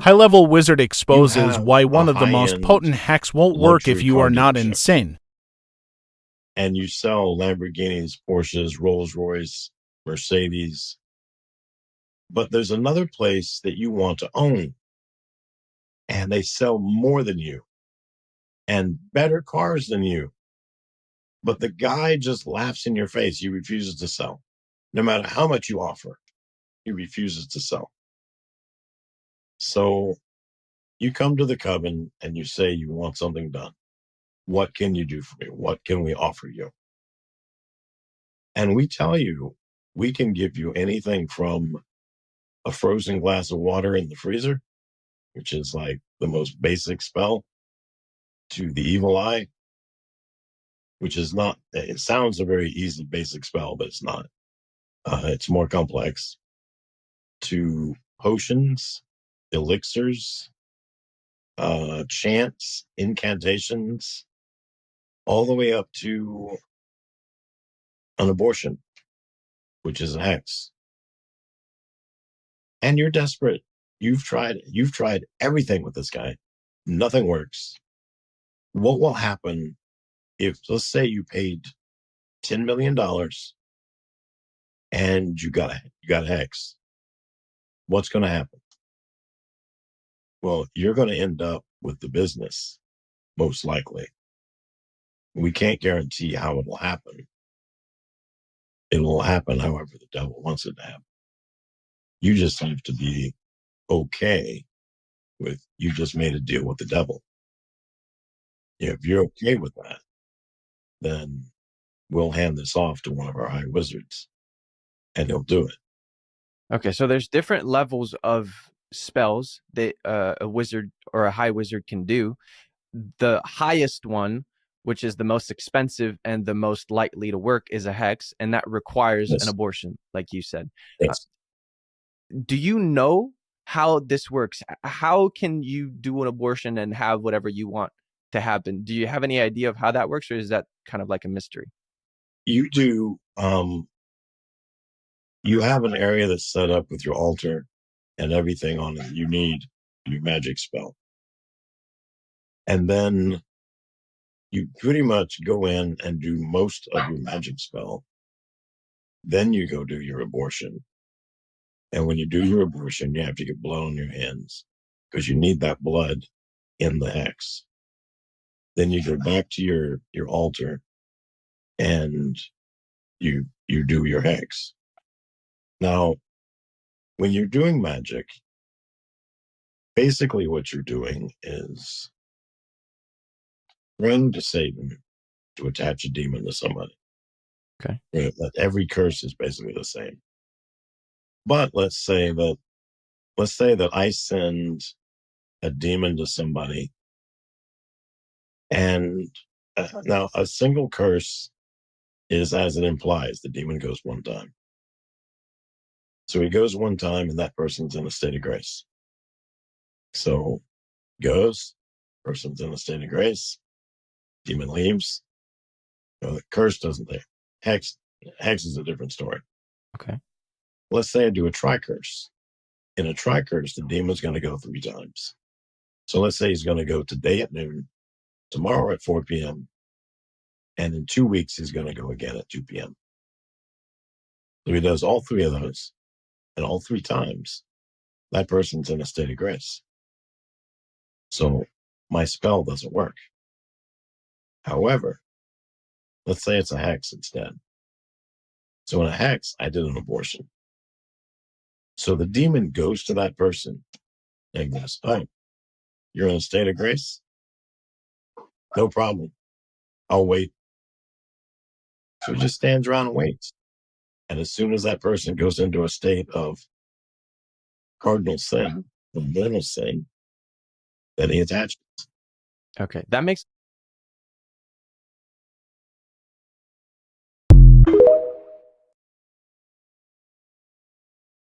High-level wizard You exposes have why a one of the most high-end potent hacks won't work if luxury you are car not dealership insane. and you sell Lamborghinis, Porsches, Rolls Royce, Mercedes, but there's another place that you want to own and they sell more than you and better cars than you. But the guy just laughs in your face. He refuses to sell. No matter how much you offer, he refuses to sell. So you come to the coven and you say you want something done. What can you do for me? What can we offer you? And we tell you, we can give you anything from a frozen glass of water in the freezer, which is like the most basic spell, to the evil eye, which is not, it sounds a very easy, basic spell, but it's not. It's more complex, to potions, elixirs, chants, incantations, all the way up to an abortion, which is a hex. And you're desperate. You've tried everything with this guy. Nothing works. What will happen if, let's say you paid $10 million and you got a hex? What's going to happen? Well, you're going to end up with the business, most likely. We can't guarantee how it will happen. It will happen however the devil wants it to happen. You just have to be okay with, you just made a deal with the devil. If you're okay with that, then we'll hand this off to one of our high wizards and he'll do it. Okay, so there's different levels of spells that a wizard or a high wizard can do. The highest one, which is the most expensive and the most likely to work, is a hex, and that requires an abortion, like you said. Yes. Do you know how this works? How can you do an abortion and have whatever you want to happen? Do you have any idea of how that works, or is that kind of like a mystery? You do. You have an area that's set up with your altar and everything on it you need your magic spell. And then you pretty much go in and do most of your magic spell. Then you go do your abortion. And when you do your abortion, you have to get blood on your hands because you need that blood in the hex. Then you go back to your altar and you do your hex. Now, when you're doing magic, basically what you're doing is praying to Satan to attach a demon to somebody. Okay. Every curse is basically the same. But let's say that I send a demon to somebody, and now a single curse is as it implies. The demon goes one time. So he goes one time and that person's in a state of grace. So goes, person's in a state of grace, demon leaves. The curse doesn't there. Hex is a different story. Okay. Let's say I do a tri-curse. In a tri-curse, the demon's going to go 3 times. So let's say he's going to go today at noon, tomorrow at 4 p.m., and in 2 weeks, he's going to go again at 2 p.m. So he does all 3 of those, and all 3 times, that person's in a state of grace. So my spell doesn't work. However, let's say it's a hex instead. So in a hex, I did an abortion. So the demon goes to that person and goes, "Oh, you're in a state of grace? No problem. I'll wait." So he just stands around and waits. And as soon as that person goes into a state of cardinal sin, the mortal sin, then he attaches. Okay. That makes